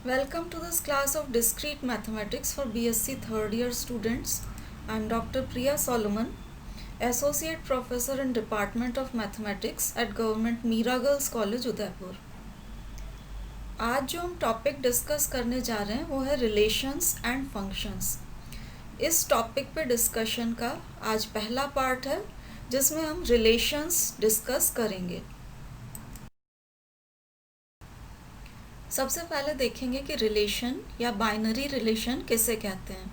Welcome to this class of Discrete Mathematics for BSc third year students. I am Dr. Priya Solomon, Associate Professor in Department of Mathematics at Government Mira Girls College, Udaipur. आज जो हम topic discuss करने जा रहे हैं वो है relations and functions. इस टॉपिक पे डिस्कशन का आज पहला पार्ट है जिसमें हम रिलेशंस डिस्कस करेंगे। सबसे पहले देखेंगे कि रिलेशन या बाइनरी रिलेशन किसे कहते हैं।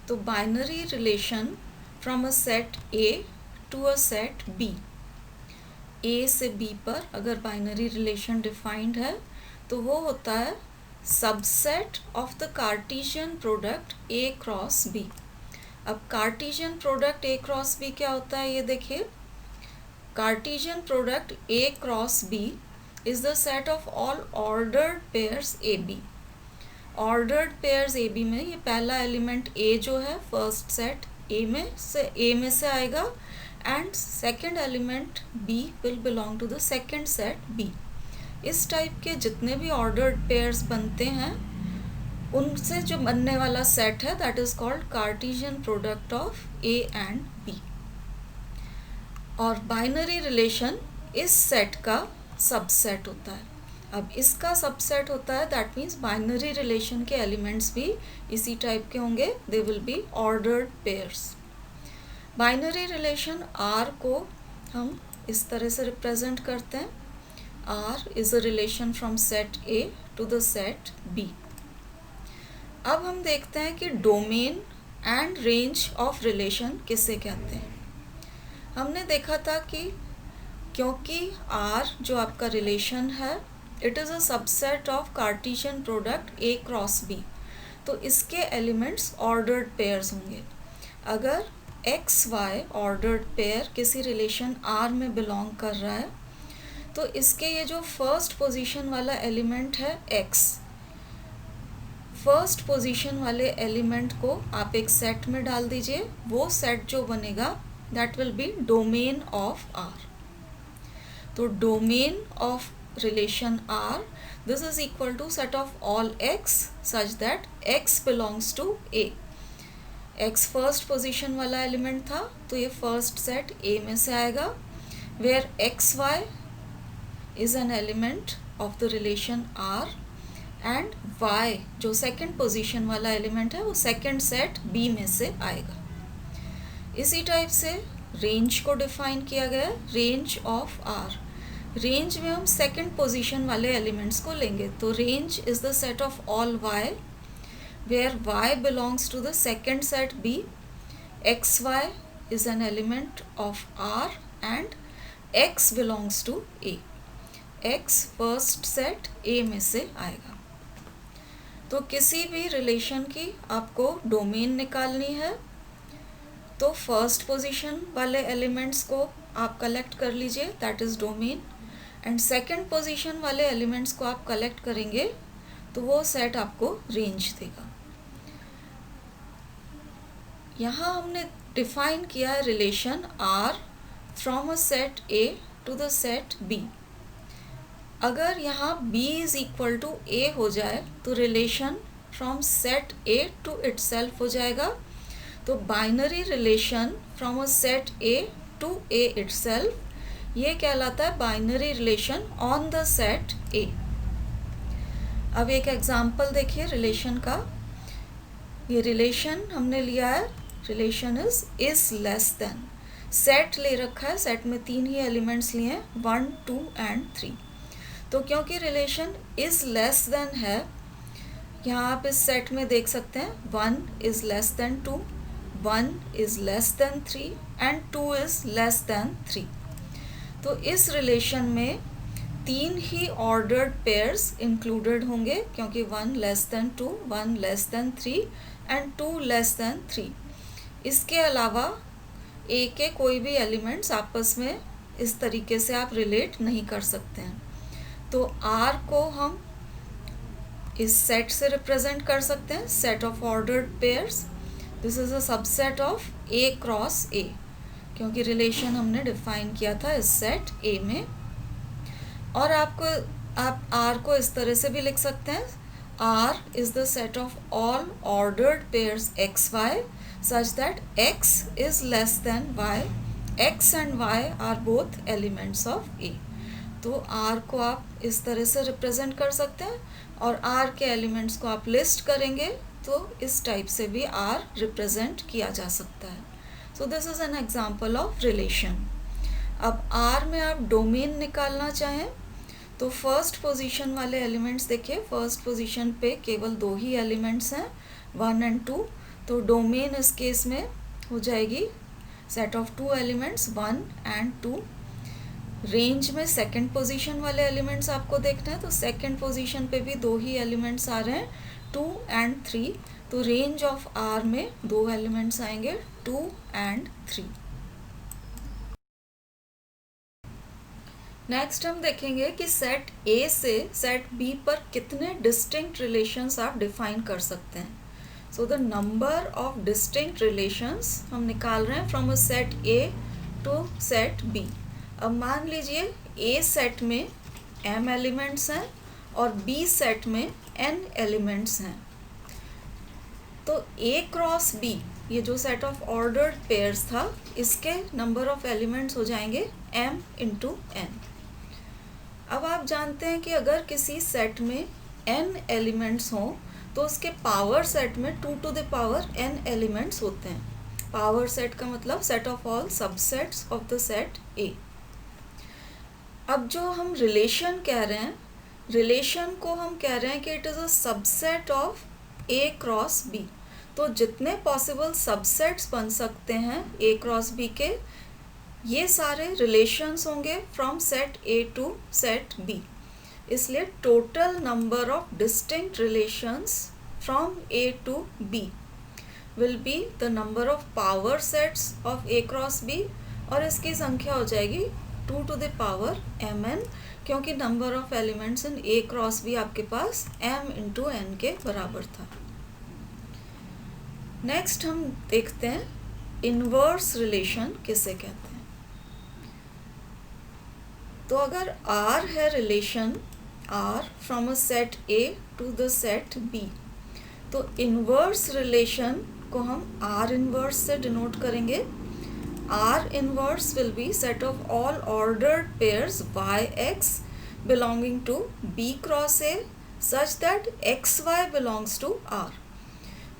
तो binary relation from a set A to a set B, A से बी पर अगर बाइनरी रिलेशन डिफाइंड है तो वो होता है subset of the Cartesian product A cross B. अब Cartesian product A cross B क्या होता है ये देखिए। Cartesian product A cross B is the set of all ordered pairs AB। ordered pairs AB में ये पहला एलिमेंट A जो है फर्स्ट सेट A में से आएगा and second element B will belong to the second set B। इस type के जितने भी ordered pairs बनते हैं उनसे जो बनने वाला सेट है that is called Cartesian product of A and B। और बाइनरी रिलेशन इस सेट का सबसेट होता है। अब इसका सबसेट होता है दैट मीन्स बाइनरी रिलेशन के एलिमेंट्स भी इसी टाइप के होंगे, they will be ordered pairs. Binary relation R को हम इस तरह से रिप्रेजेंट करते हैं। R is a relation from set A to the set B. अब हम देखते हैं कि domain and range of relation किसे कहते हैं। हमने देखा था कि क्योंकि R जो आपका रिलेशन है it is a subset of Cartesian product A cross B, तो इसके एलिमेंट्स ऑर्डर्ड पेयर्स होंगे। अगर एक्स वाई ऑर्डर्ड पेयर किसी रिलेशन R में बिलोंग कर रहा है तो इसके ये जो फर्स्ट पोजीशन वाला एलिमेंट है X, फर्स्ट पोजीशन वाले एलिमेंट को आप एक सेट में डाल दीजिए, वो सेट जो बनेगा that will be domain of R। तो domain of relation R this is equal to set of all X such that X belongs to A। X first position वाला एलिमेंट था तो ये फर्स्ट सेट A में से आएगा, where XY is an element of the relation R and Y जो second position वाला element है वो सेकंड सेट B में से आएगा। इसी टाइप से रेंज को डिफाइन किया गया है, रेंज ऑफ R। रेंज में हम सेकंड पोजीशन वाले एलिमेंट्स को लेंगे, तो range is the set of all Y where Y belongs to the second set B। XY is an element of R and X belongs to A। X first set A में से आएगा। तो किसी भी relation की आपको domain निकालनी है तो फर्स्ट पोजीशन वाले एलिमेंट्स को आप कलेक्ट कर लीजिए that is domain, and second position वाले एलिमेंट्स को आप कलेक्ट करेंगे तो वो सेट आपको रेंज देगा। यहाँ हमने डिफाइन किया है relation R from a set A to the set B। अगर यहाँ B is equal to A हो जाए तो relation from set A to itself हो जाएगा। तो binary relation from a set A to A itself ये कहलाता है binary relation on the set A। अब एक एग्जांपल देखिए रिलेशन का। ये रिलेशन हमने लिया है, relation is less than. Set ले रखा है, सेट में 3 ही एलिमेंट्स लिए हैं 1, 2 एंड 3। तो क्योंकि रिलेशन इज लेस देन है, यहाँ आप इस सेट में देख सकते हैं 1 is less than 2, 1 is less than 3 and 2 is less than 3। तो इस रिलेशन में 3 ही ऑर्डर्ड पेयर्स इंक्लूडेड होंगे क्योंकि 1 less than 2, 1 less than 3 and 2 less than 3। इसके अलावा A के कोई भी एलिमेंट्स आपस में इस तरीके से आप रिलेट नहीं कर सकते हैं। तो R को हम इस सेट से रिप्रेजेंट कर सकते हैं, set of ordered pairs. This is a subset of A cross A, क्योंकि रिलेशन हमने डिफाइन किया था इस सेट A में। और आप R को इस तरह से भी लिख सकते हैं, R is the set of all ordered pairs xy such that x is less than y. x and y are both elements of A. तो R को आप इस तरह से रिप्रेजेंट कर सकते हैं और R के एलिमेंट्स को आप लिस्ट करेंगे तो इस टाइप से भी R रिप्रेजेंट किया जा सकता है. So this is an example of relation. अब R में आप डोमेन निकालना चाहें तो फर्स्ट पोजीशन वाले एलिमेंट्स देखिए. फर्स्ट पोजीशन पे केवल 2 ही एलिमेंट्स हैं 1 एंड 2. तो डोमेन इस केस में हो जाएगी set of 2 elements 1 and 2. Range में सेकंड पोजीशन वाले एलिमेंट्स आपको देखना है तो सेकंड पोजीशन पे भी 2 ही एलिमेंट्स आ रहे हैं 2 एंड 3. तो रेंज ऑफ R में 2 एलिमेंट्स आएंगे 2 एंड 3. नेक्स्ट हम देखेंगे कि सेट A से सेट B पर कितने डिस्टिंक्ट रिलेशंस आप डिफाइन कर सकते हैं. So the number of distinct relations हम निकाल रहे हैं from a set A to set B. अब मान लीजिए A सेट में m एलिमेंट्स हैं और B सेट में n एलिमेंट्स हैं. तो A क्रॉस B ये जो सेट ऑफ ऑर्डर्ड पेयर्स था इसके नंबर ऑफ एलिमेंट्स हो जाएंगे m इंटू n. अब आप जानते हैं कि अगर किसी सेट में n एलिमेंट्स हों तो उसके पावर सेट में 2 to the power n elements होते हैं. पावर सेट का मतलब set of all subsets of the set A. अब जो हम रिलेशन कह रहे हैं रिलेशन को हम कह रहे हैं कि it is a subset of A cross B. तो जितने पॉसिबल सबसेट्स बन सकते हैं A क्रॉस B के ये सारे रिलेशंस होंगे from set A to set B. इसलिए total number of distinct relations from A to B will be the number of power sets of A cross B और इसकी संख्या हो जाएगी 2 to the power mn क्योंकि number of elements in A cross B आपके पास m into n के बराबर था. नेक्स्ट हम देखते हैं इनवर्स रिलेशन किसे कहते हैं. तो अगर R है relation R from a set A to the set B तो इनवर्स रिलेशन को हम R इनवर्स से डिनोट करेंगे. R inverse will be set of all ordered pairs yx belonging to B cross A such that xy belongs to R.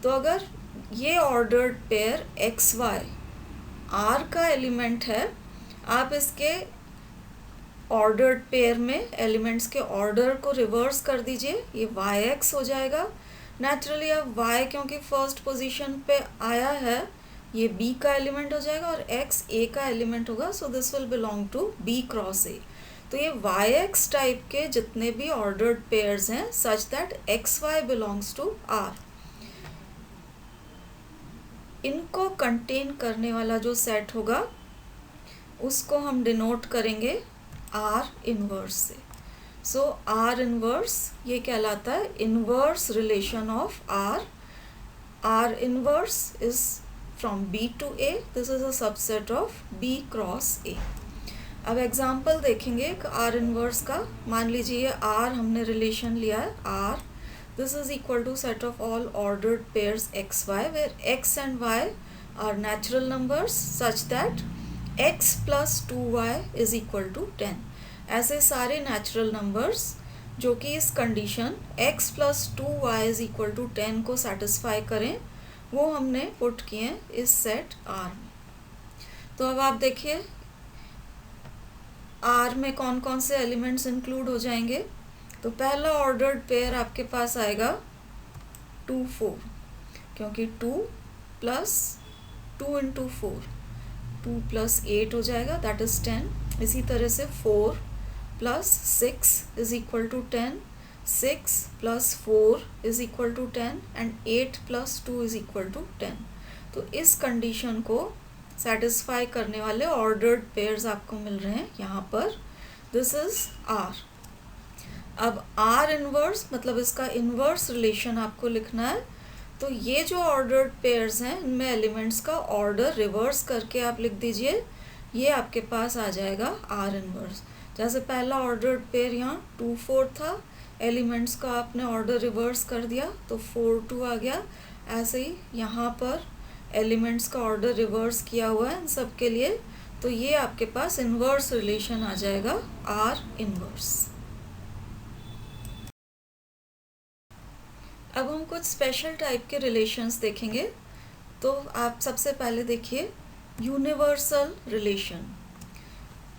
तो अगर ये ordered pair xy R का element है आप इसके ऑर्डर्ड पेयर में एलिमेंट्स के ऑर्डर को रिवर्स कर दीजिए ये yx हो जाएगा. नेचुरली अब y क्योंकि फर्स्ट पोजीशन पे आया है ये B का एलिमेंट हो जाएगा और x A का एलिमेंट होगा. So this will belong to B cross A. तो ये yx टाइप के जितने भी ऑर्डर्ड पेयर्स हैं such that xy belongs to R इनको कंटेन करने वाला जो सेट होगा उसको हम डिनोट करेंगे R इनवर्स से. सो R इनवर्स ये कहलाता है inverse relation of R. R inverse is from B to A. This is a subset of B cross A. अब एग्जांपल देखेंगे R इनवर्स का. मान लीजिए ये R हमने रिलेशन लिया है R. This is equal to set of all ordered pairs xy where x and y are natural numbers such that x plus 2y is equal to 10. ऐसे सारे नेचुरल नंबर्स जो कि इस condition x plus 2y is equal to 10 को satisfy करें वो हमने put किए हैं इस सेट R में. तो अब आप देखिए R में कौन कौन से एलिमेंट्स इंक्लूड हो जाएंगे. तो पहला ऑर्डर्ड पेयर आपके पास आएगा 2 4 क्योंकि 2 प्लस 2 इंटू 4 2 प्लस 8 हो जाएगा दैट इज़ 10. इसी तरह से 4 plus 6 is equal to 10. 6 plus 4 is equal to 10 and 8 plus 2 is equal to 10. तो इस कंडीशन को सेटिस्फाई करने वाले ऑर्डर्ड पेयर्स आपको मिल रहे हैं यहाँ पर. This is R. अब R इनवर्स मतलब इसका इनवर्स रिलेशन आपको लिखना है. तो ये जो ऑर्डर्ड पेयर्स हैं इनमें एलिमेंट्स का ऑर्डर रिवर्स करके आप लिख दीजिए ये आपके पास आ जाएगा R इनवर्स. जैसे पहला ऑर्डर्ड पेयर यहाँ 2 4 था एलिमेंट्स का आपने ऑर्डर रिवर्स कर दिया तो 4 2 आ गया। ऐसे ही यहाँ पर एलिमेंट्स का ऑर्डर रिवर्स किया हुआ है इन सब के लिए, तो ये आपके पास इन्वर्स रिलेशन आ जाएगा आर इन्वर्स। अब हम कुछ स्पेशल टाइप के रिलेशंस देखेंगे। तो आप सबसे पहले देखिए यूनिवर्सल रिलेशन।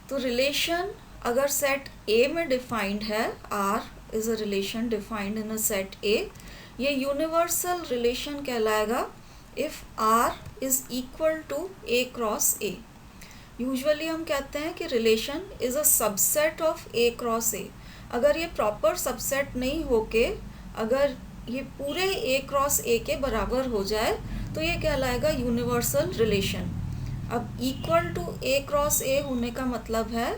तो रिलेशन अगर सेट ए में डिफाइंड है, R is a relation defined in a set A, ये यूनिवर्सल रिलेशन कहलाएगा if R is equal to A cross A. Usually हम कहते हैं कि relation is a subset of A cross A. अगर ये प्रॉपर सबसेट नहीं होके अगर ये पूरे ए क्रॉस ए के बराबर हो जाए तो ये कहलाएगा यूनिवर्सल रिलेशन। अब equal to A cross A होने का मतलब है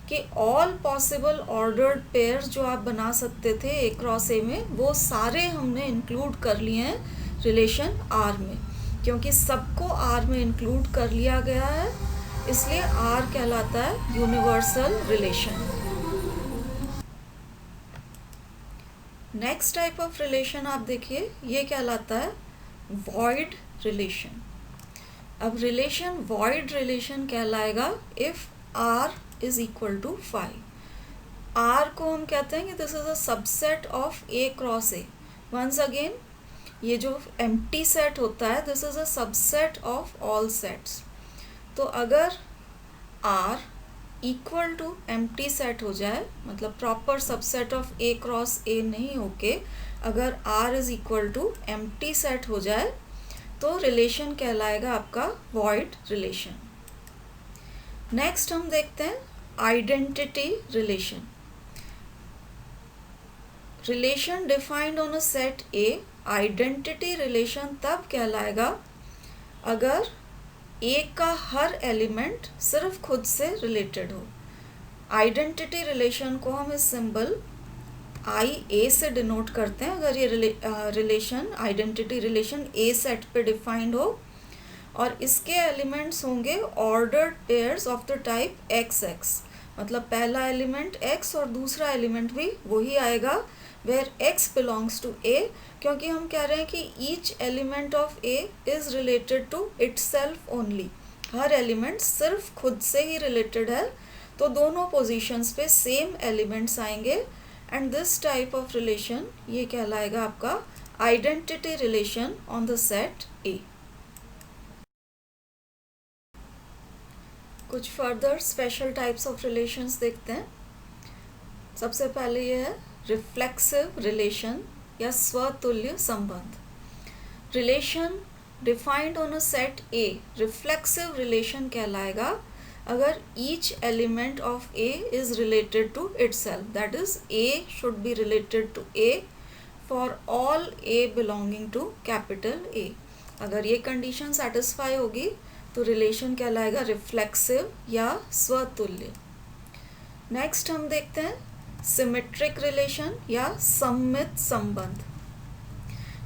कि ऑल पॉसिबल ऑर्डर्ड पेयर्स जो आप बना सकते थे ए क्रॉस ए में, वो सारे हमने इंक्लूड कर लिए हैं रिलेशन आर में। क्योंकि सबको आर में इंक्लूड कर लिया गया है, इसलिए आर कहलाता है universal relation. Next type of relation आप देखिए, ये कहलाता है वॉइड रिलेशन। अब रिलेशन वॉइड रिलेशन कहलाएगा if R is equal to 5। R को हम कहते हैं कि this is a subset of A cross A. Once again ये जो एम्प्टी सेट होता है this is a subset of all sets. तो अगर R equal to empty set हो जाए, मतलब proper subset of A cross A नहीं होके अगर R is equal to empty set हो जाए तो रिलेशन कहलाएगा आपका वॉइड रिलेशन। नेक्स्ट हम देखते हैं identity relation. Relation defined on a set A, identity relation तब कहलाएगा अगर ए का हर एलिमेंट सिर्फ खुद से रिलेटेड हो। आइडेंटिटी रिलेशन को हम इस सिंबल आई ए से डिनोट करते हैं अगर ये रिलेशन आइडेंटिटी रिलेशन ए सेट पे डिफाइंड हो और इसके एलिमेंट्स होंगे ordered pairs of the type x x. मतलब पहला एलिमेंट एक्स और दूसरा एलिमेंट भी वही आएगा where X belongs to A, क्योंकि हम कह रहे हैं कि each element of A is related to itself only. हर एलिमेंट सिर्फ खुद से ही रिलेटेड है, तो दोनों पोजीशंस पे सेम एलिमेंट्स आएंगे and this type of relation ये कहलाएगा आपका identity relation on the set A. कुछ further special types of relations देखते हैं। सबसे पहले ये है रिफ्लेक्सिव रिलेशन या स्वतुल्य संबंध। Relation defined on a set A reflexive relation कहलाएगा अगर each element of A is related to itself, that is A should be related to A for all A belonging to capital A. अगर ये condition satisfy होगी तो रिलेशन कहलाएगा reflexive या स्वतुल्य। Next हम देखते हैं सिमेट्रिक रिलेशन या सममित संबंध।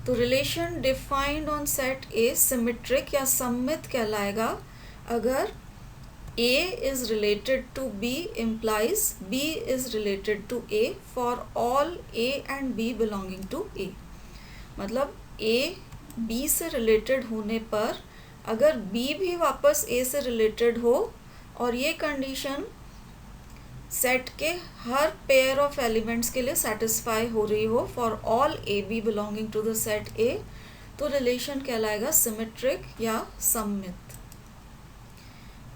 तो relation defined on set A symmetric या सममित कहलाएगा अगर A is related to B implies B is related to A for all A and B belonging to A। मतलब A B से रिलेटेड होने पर अगर B भी वापस A से रिलेटेड हो और ये कंडीशन सेट के हर पेयर ऑफ एलिमेंट्स के लिए सेटिस्फाई हो रही हो for all A B belonging to the set A, तो रिलेशन कहलाएगा सिमेट्रिक या सममित।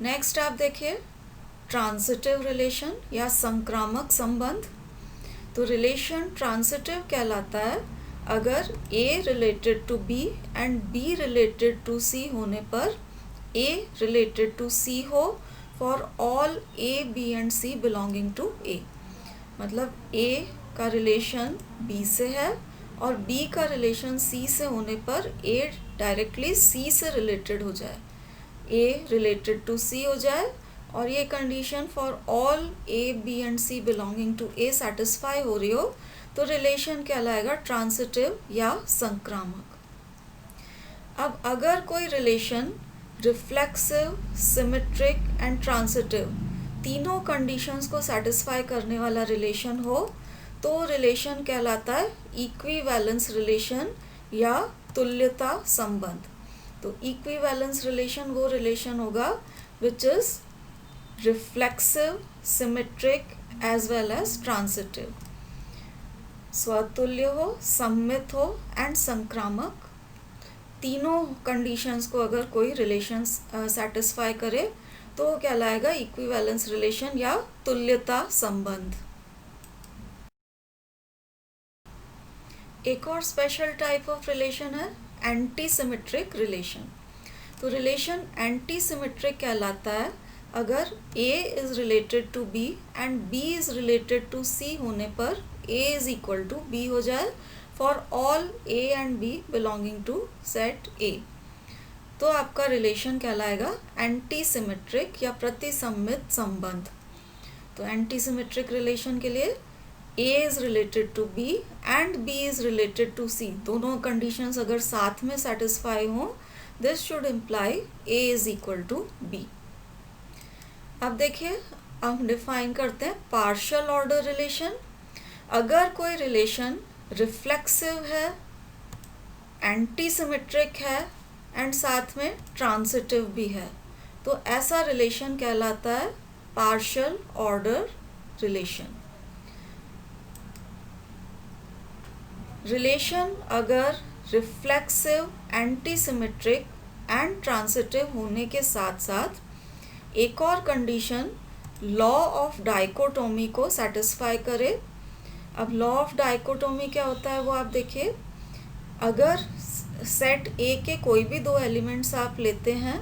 नेक्स्ट आप देखिए ट्रांजिटिव रिलेशन या संक्रामक संबंध। तो रिलेशन ट्रांजिटिव कहलाता है अगर A related to B and B related to C होने पर A रिलेटेड टू C हो for all A, B and C belonging to A। मतलब A का रिलेशन B से है और B का रिलेशन C से होने पर A डायरेक्टली C से रिलेटेड हो जाए, A रिलेटेड टू C हो जाए और ये condition for all A, B and C belonging to A satisfy हो रही हो तो रिलेशन कहलाएगा ट्रांजिटिव या संक्रामक। अब अगर कोई relation reflexive, symmetric and transitive तीनों कंडीशंस को सेटिस्फाई करने वाला रिलेशन हो तो रिलेशन कहलाता है इक्विवेलेंस रिलेशन या तुल्यता संबंध। तो इक्विवेलेंस रिलेशन वो रिलेशन होगा which is reflexive, symmetric as well as transitive. स्वतुल्य हो, सम्मित हो एंड संक्रामक, तीनों कंडीशंस को अगर कोई रिलेशन सेटिस्फाई करे तो वो कहलाएगा इक्विवेलेंस रिलेशन या तुल्यता संबंध। एक और स्पेशल टाइप ऑफ रिलेशन है एंटी सिमेट्रिक रिलेशन। तो रिलेशन एंटी सिमेट्रिक कहलाता है अगर A is related to B and B is related to C होने पर A is equal to B हो जाए for all A and B belonging to set A। तो आपका रिलेशन कहलाएगा एंटी सिमेट्रिक या प्रतिसम्मित संबंध। तो एंटी सिमेट्रिक रिलेशन के लिए A is related to B and B is related to C, दोनों कंडीशंस अगर साथ में सेटिस्फाई हों, this should imply A is equal to B। अब देखिए, हम डिफाइन करते हैं पार्शियल ऑर्डर रिलेशन। अगर कोई रिलेशन रिफ्लेक्सिव है, एंटी सिमेट्रिक है एंड साथ में ट्रांसिटिव भी है, तो ऐसा रिलेशन कहलाता है पार्शियल ऑर्डर रिलेशन। रिलेशन अगर reflexive, anti symmetric and transitive होने के साथ साथ एक और कंडीशन लॉ ऑफ डाइकोटोमी को सेटिस्फाई करे। अब लॉ ऑफ डाइकोटोमी क्या होता है वो आप देखिए, अगर सेट A के कोई भी दो एलिमेंट्स आप लेते हैं,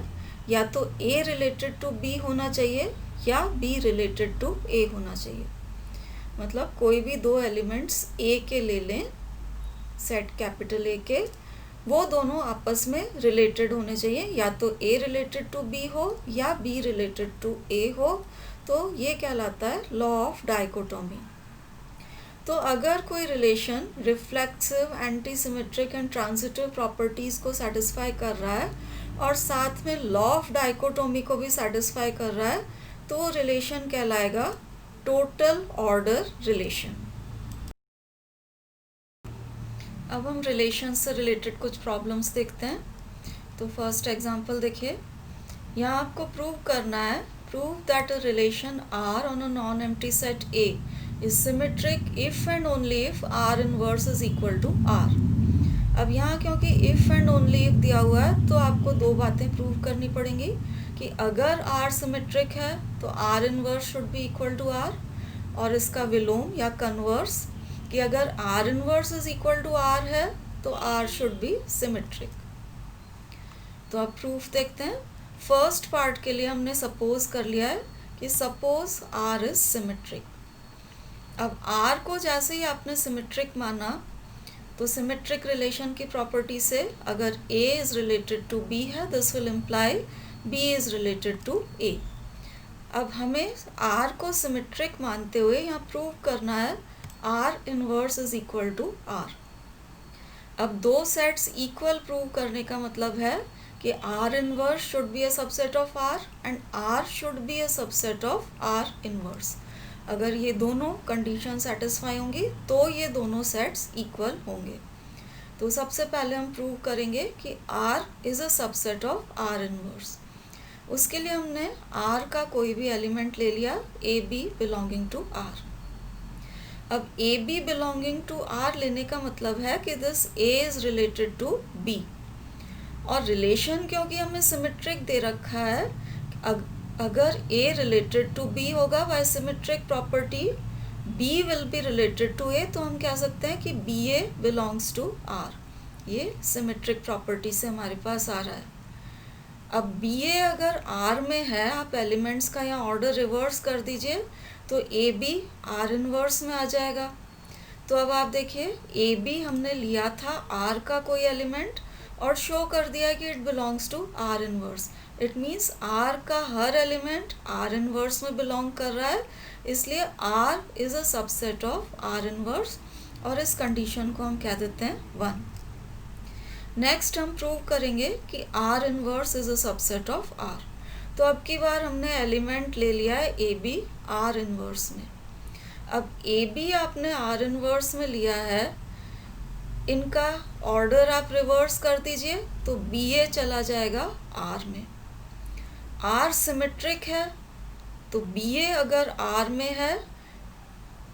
या तो A रिलेटेड टू B होना चाहिए या B रिलेटेड टू A होना चाहिए। मतलब कोई भी दो एलिमेंट्स A के ले लें, सेट कैपिटल A के, वो दोनों आपस में रिलेटेड होने चाहिए, या तो A रिलेटेड टू B हो या B रिलेटेड टू A हो। तो ये कहलाता है लॉ ऑफ डाइकोटोमी। तो अगर कोई relation reflexive, anti symmetric and transitive properties को सेटिस्फाई कर रहा है और साथ में लॉ ऑफ डाइकोटोमी को भी सेटिस्फाई कर रहा है, तो रिलेशन कहलाएगा टोटल ऑर्डर रिलेशन। अब हम रिलेशन से रिलेटेड कुछ प्रॉब्लम्स देखते हैं। तो फर्स्ट एग्जांपल देखिए, यहाँ आपको प्रूव करना है, prove that a relation R on a non empty set A is symmetric if and only if R inverse is equal to R। अब यहाँ क्योंकि इफ एंड ओनली इफ दिया हुआ है, तो आपको दो बातें प्रूव करनी पड़ेंगी कि अगर R सिमेट्रिक है तो R inverse should be equal to R, और इसका विलोम या कन्वर्स कि अगर R inverse is equal to R है तो R शुड बी सिमेट्रिक। तो अब प्रूफ देखते हैं। फर्स्ट पार्ट के लिए हमने सपोज कर लिया है कि सपोज R इज सिमेट्रिक। अब R को जैसे ही आपने सिमेट्रिक माना, तो सिमेट्रिक रिलेशन की प्रॉपर्टी से अगर A is related to B है, this will imply B is related to A। अब हमें R को सिमेट्रिक मानते हुए यहाँ प्रूव करना है R inverse is equal to R। अब दो सेट्स इक्वल प्रूव करने का मतलब है कि R inverse should be a subset of R and R should be a subset of R inverse. अगर ये दोनों कंडीशन सेटिस्फाई होंगी तो ये दोनों सेट्स इक्वल होंगे। तो सबसे पहले हम प्रूव करेंगे कि R is a subset of R inverse. उसके लिए हमने R का कोई भी एलिमेंट ले लिया, AB बिलोंगिंग टू R। अब AB बिलोंगिंग टू R लेने का मतलब है कि this A is related to B, और रिलेशन क्योंकि हमें सिमेट्रिक दे रखा है, अगर A रिलेटेड टू B होगा by symmetric property B will be related to A, तो हम कह सकते हैं कि BA बिलोंग्स टू R। ये सिमेट्रिक प्रॉपर्टी से हमारे पास आ रहा है। अब BA अगर R में है, आप एलिमेंट्स का यहाँ ऑर्डर रिवर्स कर दीजिए तो AB R इनवर्स में आ जाएगा। तो अब आप देखिए, AB हमने लिया था R का कोई एलिमेंट और शो कर दिया कि it belongs to R inverse. It means R का हर एलिमेंट R इनवर्स में बिलोंग कर रहा है, इसलिए R is a subset of R inverse, और इस कंडीशन को हम कह देते हैं 1। नेक्स्ट हम प्रूव करेंगे कि R inverse is a subset of R। तो अब की बार हमने एलिमेंट ले लिया है AB R इनवर्स में। अब ए बी आपने आर इनवर्स में लिया है, इनका ऑर्डर आप रिवर्स कर दीजिए तो बी ए चला जाएगा आर में। आर सिमेट्रिक है तो बी ए अगर आर में है,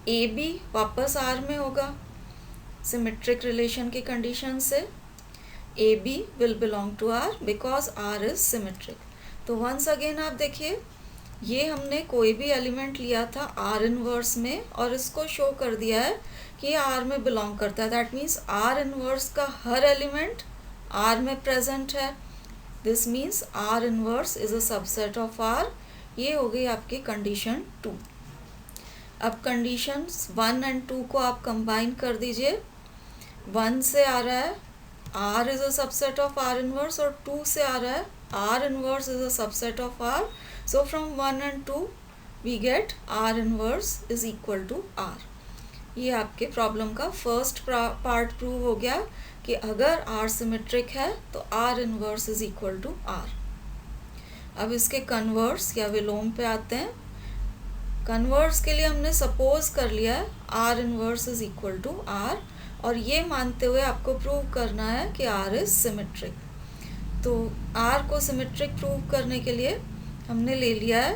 ए बी वापस आर में होगा। सिमेट्रिक रिलेशन की कंडीशन से A B will belong to R because R is symmetric. तो वंस अगेन आप देखिए, ये हमने कोई भी एलिमेंट लिया था आर इनवर्स में और इसको शो कर दिया है कि आर में बिलोंग करता है। दैट मीन्स आर इनवर्स का हर एलिमेंट आर में प्रेजेंट है। This means R inverse is a subset of R. ये हो गई आपकी कंडीशन 2। अब कंडीशंस 1 एंड 2 को आप कंबाइन कर दीजिए। 1 से आ रहा है R is a subset of R inverse और 2 से आ रहा है R inverse is a subset of R. So from 1 and 2 we get R inverse is equal to R। ये आपके प्रॉब्लम का फर्स्ट पार्ट प्रूव हो गया कि अगर R सिमेट्रिक है तो R inverse is equal to R। अब इसके कन्वर्स या विलोम पे आते हैं। कन्वर्स के लिए हमने सपोज कर लिया है R inverse is equal to R और ये मानते हुए आपको प्रूव करना है कि R इज सिमेट्रिक। तो R को सिमेट्रिक प्रूव करने के लिए हमने ले लिया है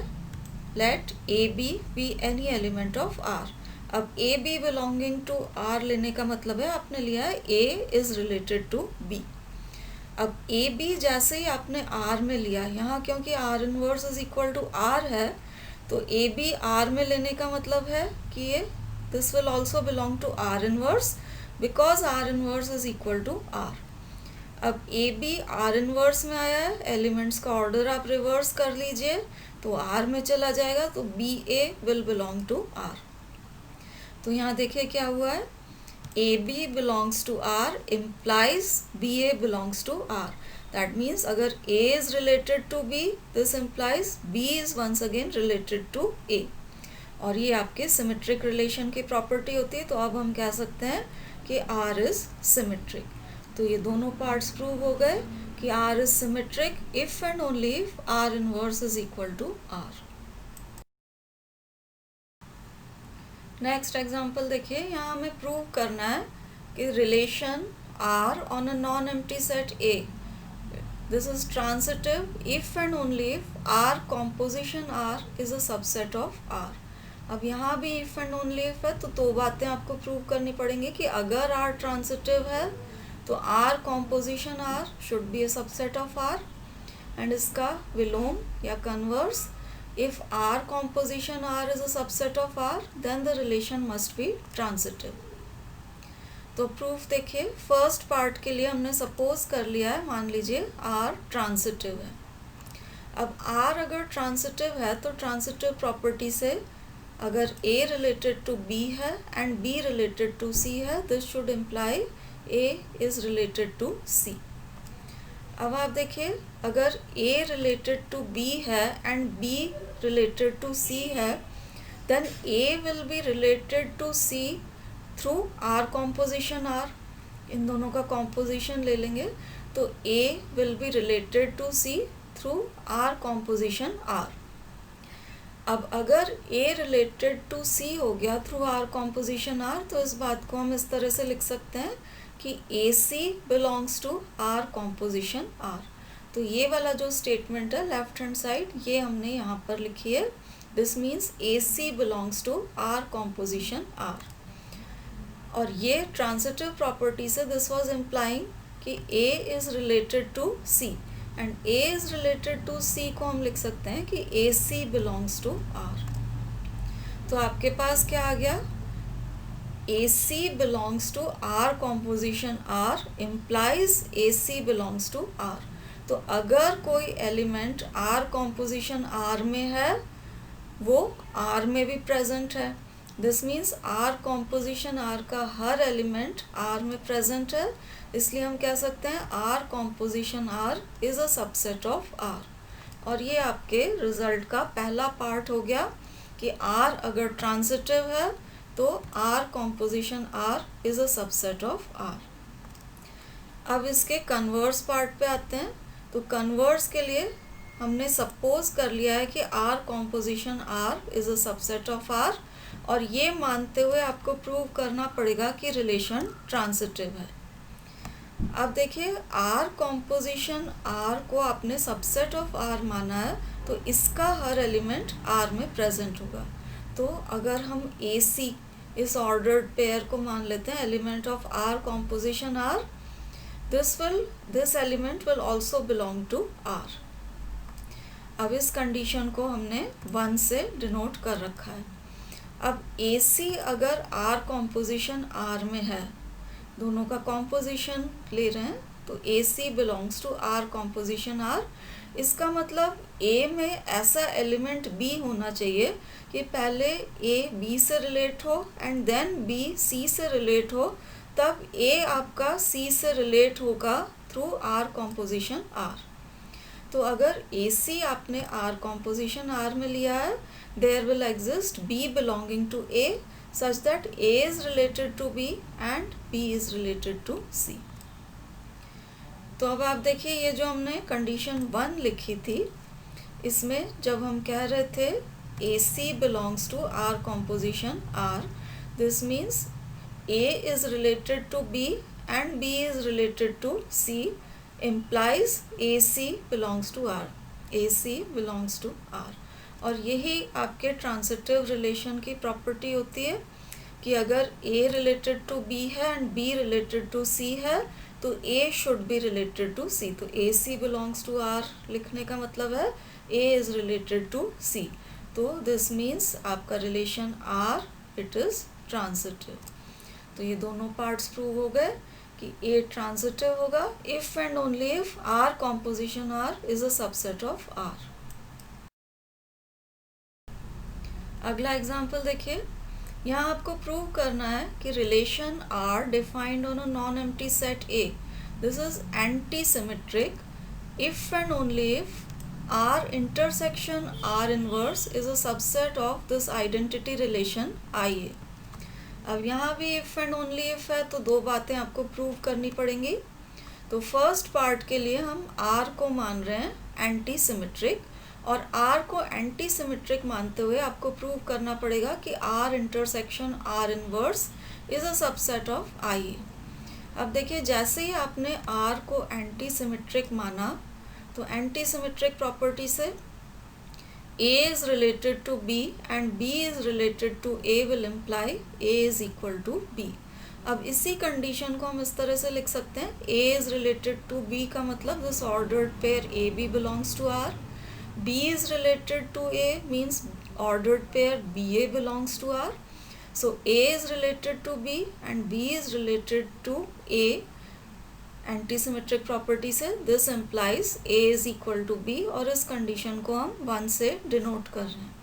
let A B be any element of R. अब A B belonging to R लेने का मतलब है आपने लिया है A is related to B. अब ए बी जैसे ही आपने आर में लिया, यहाँ क्योंकि R inverse is equal to R है तो ए बी आर में लेने का मतलब है कि ये this will also belong to R inverse because R inverse is equal to R. अब ए बी आर इनवर्स में आया है, एलिमेंट्स का ऑर्डर आप रिवर्स कर लीजिए तो आर में चला जाएगा तो B A will belong to R. तो यहाँ देखिए क्या हुआ है, A B belongs to R implies B A belongs to R. That means अगर A is related to B, this implies B is once again related to A. और ये आपके सिमेट्रिक रिलेशन की प्रॉपर्टी होती है। तो अब हम कह सकते हैं कि आर इज सिमेट्रिक। तो ये दोनों पार्ट्स प्रूव हो गए कि R is symmetric if and only if R inverse is equal to R। Next example देखिए, यहाँ हमें प्रूव करना है कि relation R on a non empty set A, this is transitive if and only if R composition R is a subset of R। अब यहाँ भी if and only if है तो दो बातें आपको प्रूव करनी पड़ेंगी कि अगर R ट्रांजिटिव है तो R composition R should be a subset of R and इसका विलोम या converse, if R composition R is a subset of R then the relation must be transitive. तो प्रूफ देखिए, फर्स्ट पार्ट के लिए हमने सपोज कर लिया है, मान लीजिए R ट्रांजिटिव है। अब R अगर ट्रांजिटिव है तो ट्रांजिटिव प्रॉपर्टी से अगर A रिलेटेड टू B है and B related to C है, this should imply A is related to C। अब आप देखिए, अगर A related to B है and B related to C है, then A will be related to C through R composition R। इन दोनों का composition ले लेंगे तो A will be related to C through R composition R। अब अगर A related to C हो गया through R composition R तो इस बात को हम इस तरह से लिख सकते हैं कि AC belongs to R composition R। तो ये वाला जो स्टेटमेंट है लेफ्ट हैंड साइड, ये हमने यहाँ पर लिखी है। This means AC belongs to R composition R। और ये ट्रांजिटिव प्रॉपर्टी से दिस वाज इम्प्लाइंग कि A is related to C and A is related to C को हम लिख सकते हैं कि AC बिलोंग्स टू R। तो आपके पास क्या आ गया, AC belongs to R composition R implies AC belongs to R। तो अगर कोई एलिमेंट R composition R में है वो R में भी प्रेजेंट है। This means R composition R का हर एलिमेंट R में प्रेजेंट है, इसलिए हम कह सकते हैं R composition R is a subset of R। और ये आपके रिजल्ट का पहला पार्ट हो गया कि R अगर ट्रांजिटिव है तो R composition R is a subset of R। अब इसके कन्वर्स पार्ट पे आते हैं। तो कन्वर्स के लिए हमने सपोज कर लिया है कि R composition R is a subset of R और ये मानते हुए आपको प्रूव करना पड़ेगा कि रिलेशन ट्रांजिटिव है। अब देखिए आर कॉम्पोजिशन आर को आपने सबसेट ऑफ आर माना है, तो इसका हर एलिमेंट आर में प्रेजेंट होगा। तो अगर हम ए सी इस ऑर्डर्ड पेयर को मान लेते हैं element of R composition R, this element will also belong to R. अब इस कंडीशन को हमने 1 से डिनोट कर रखा है। अब ए सी अगर आर कॉम्पोजिशन आर में है, दोनों का कॉम्पोजिशन ले रहे हैं, तो A C belongs to R composition R. इसका मतलब ए में ऐसा एलिमेंट बी होना चाहिए कि पहले ए बी से रिलेट हो एंड देन बी सी से रिलेट हो, तब ए आपका सी से रिलेट होगा थ्रू आर कॉम्पोजिशन आर। तो अगर ए सी आपने आर कॉम्पोजिशन आर में लिया है, there will exist B belonging to A such that A is related to B and B is related to C। तो अब आप देखिए ये जो हमने कंडीशन 1 लिखी थी, इसमें जब हम कह रहे थे AC belongs to R composition R, this means A is related to B and B is related to C implies AC belongs to R, AC belongs to R। और यही आपके ट्रांजिटिव रिलेशन की प्रॉपर्टी होती है कि अगर A related to B है and B related to C है, तो A should be related to C। तो AC बिलोंग्स टू R लिखने का मतलब है A is related to C। तो दिस मीन्स आपका relation R it is transitive. तो ये दोनों पार्ट्स प्रूव हो गए कि A ट्रांजिटिव होगा if and only if R composition R is a subset of R। अगला एग्जाम्पल देखिए, यहाँ आपको प्रूव करना है कि relation R defined on a non empty set A, this is anti symmetric if and only if R intersection R inverse is a subset of this identity relation IA। अब यहाँ भी if and only if है, तो दो बातें आपको prove करनी पड़ेंगी। तो फर्स्ट पार्ट के लिए हम R को मान रहे हैं एंटी सिमेट्रिक, और R को एंटी सिमेट्रिक मानते हुए आपको प्रूव करना पड़ेगा कि R intersection R inverse is a subset of IA। अब देखिए जैसे ही आपने R को एंटी सिमेट्रिक माना, तो एंटी सिमेट्रिक प्रॉपर्टी से A is related to B and B is related to A will imply A is equal to B। अब इसी कंडीशन को हम इस तरह से लिख सकते हैं, A is related to B का मतलब this ordered pair AB belongs to R, B is related to A means ordered pair BA belongs to R, so A is related to B and B is related to A, antisymmetric property से this implies A is equal to B, और इस condition को हम 1 से denote कर रहे हैं।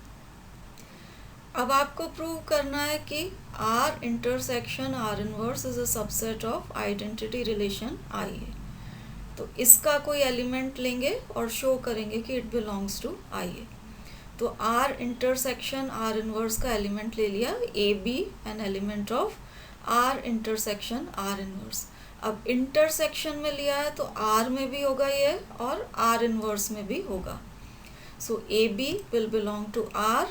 अब आपको प्रूव करना है कि R intersection R inverse is a subset of identity relation IA। तो इसका कोई एलिमेंट लेंगे और शो करेंगे कि इट बिलोंग्स टू IA। तो R इंटरसेक्शन R इनवर्स का एलिमेंट ले लिया AB, N element of R intersection R inverse. अब इंटरसेक्शन में लिया है तो R में भी होगा ये और R इनवर्स में भी होगा। So AB will belong to R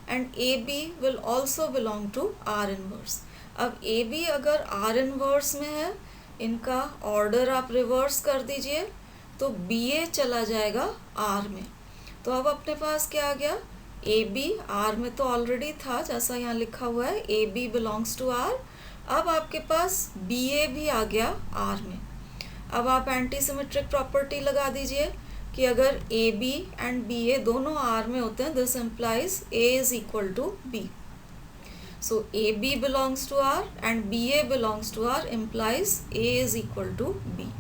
and AB will also belong to R inverse. अब AB अगर R इनवर्स में है, इनका ऑर्डर आप रिवर्स कर दीजिए तो BA चला जाएगा R में। तो अब अपने पास क्या आ गया, AB R में तो ऑलरेडी था जैसा यहाँ लिखा हुआ है AB बिलोंग्स टू R। अब आपके पास BA भी आ गया R में। अब आप एंटी सिमेट्रिक प्रॉपर्टी लगा दीजिए कि अगर AB एंड BA दोनों R में होते हैं, this implies A is equal to B। So AB belongs to R and BA belongs to R implies A is equal to B।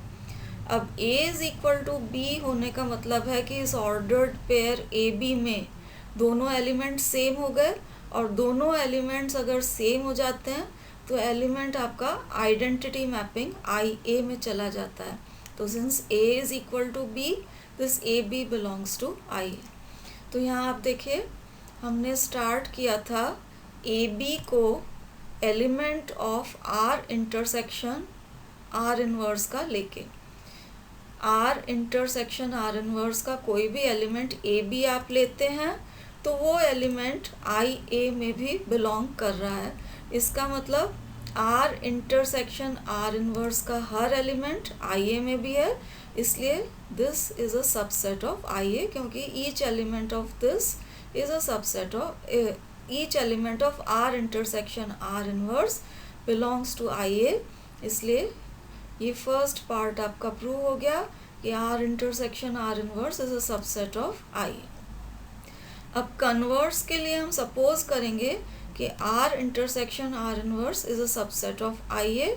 अब A is equal to B होने का मतलब है कि इस ऑर्डर्ड पेयर AB में दोनों element same हो गए, और दोनों एलिमेंट्स अगर सेम हो जाते हैं तो एलिमेंट आपका आइडेंटिटी मैपिंग IA में चला जाता है। तो since A is equal to B, this AB belongs to IA। तो यहाँ आप देखिए हमने स्टार्ट किया था AB को element of R intersection R inverse का लेके। R इंटरसेक्शन R इनवर्स का कोई भी एलिमेंट AB आप लेते हैं तो वो एलिमेंट आई ए में भी बिलोंग कर रहा है। इसका मतलब आर इंटरसेक्शन आर इनवर्स का हर एलिमेंट आई ए में भी है, इसलिए this is a subset of I A, क्योंकि each element of this is a subset of each element of R intersection R inverse belongs to I A. इसलिए ये first part आपका प्रूव हो गया कि R intersection R inverse is a subset of I A. अब converse के लिए हम सपोज करेंगे कि R intersection R inverse is a subset of I A,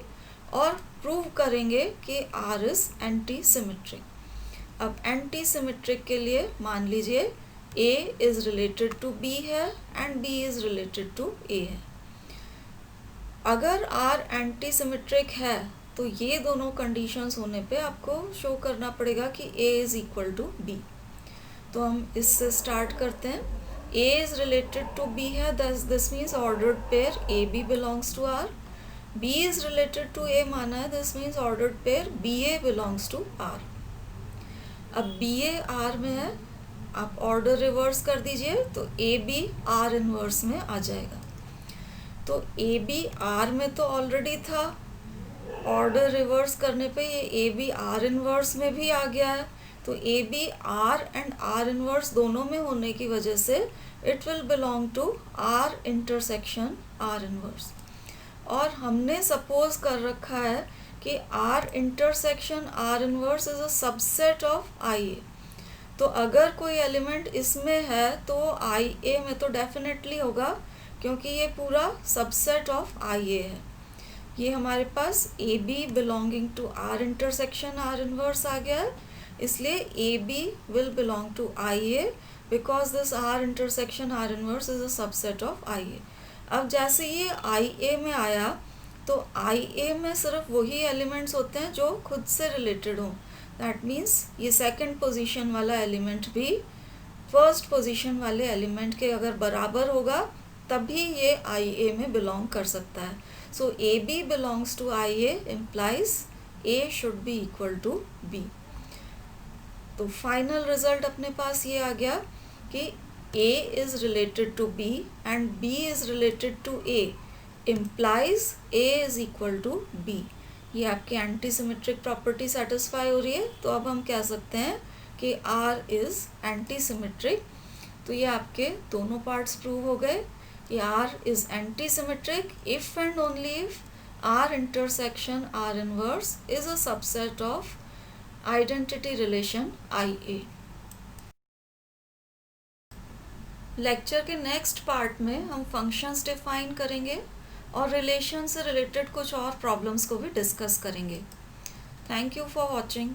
और प्रूव करेंगे कि आर इज एंटी सिमेट्रिक। अब एंटी सिमेट्रिक के लिए मान लीजिए A is related to B है and B is related to A है। अगर आर एंटी सिमेट्रिक है तो ये दोनों कंडीशंस होने पे आपको शो करना पड़ेगा कि A is equal to B. तो हम इससे स्टार्ट करते हैं। A is related to B है, this means ordered pair A B belongs to R. B is related to A माना है, this means ordered pair B A belongs to R. अब B A R में है, आप order reverse कर दीजिए तो ए बी आर इनवर्स में आ जाएगा। तो ए बी आर में तो ऑलरेडी था, ऑर्डर रिवर्स करने पे ये ए बी आर इनवर्स में भी आ गया है। तो A B R and R inverse दोनों में होने की वजह से it will belong to R intersection R inverse. और हमने सपोज कर रखा है कि R intersection R inverse is a subset of I A. तो अगर कोई एलिमेंट इसमें है तो आई ए में तो डेफिनेटली होगा, क्योंकि ये पूरा सबसेट ऑफ आई ए है। ये हमारे पास A B belonging to R intersection R inverse आ गया है, इसलिए A B will belong to I A because this R intersection R inverse is a subset of I A. अब जैसे ये आई ए में आया तो आई ए में सिर्फ वही एलिमेंट्स होते हैं जो खुद से रिलेटेड हों। दैट मीन्स ये सेकंड पोजीशन वाला एलिमेंट भी फर्स्ट पोजीशन वाले एलिमेंट के अगर बराबर होगा तभी ये आई ए में बिलोंग कर सकता है। So A B belongs to I A implies A should be equal to B. तो फाइनल रिजल्ट अपने पास ये आ गया कि A is related to B and B is related to A implies A is equal to B। ये आपकी anti symmetric property satisfy हो रही है। तो अब हम कह सकते हैं कि R इज एंटी सिमेट्रिक। तो ये आपके दोनों पार्ट्स प्रूव हो गए कि R is anti symmetric if and only if R intersection R inverse is a subset of identity relation I A. Lecture के नेक्स्ट पार्ट में हम फंक्शंस डिफाइन करेंगे और रिलेशन से रिलेटेड कुछ और प्रॉब्लम्स को भी डिस्कस करेंगे। Thank you for watching.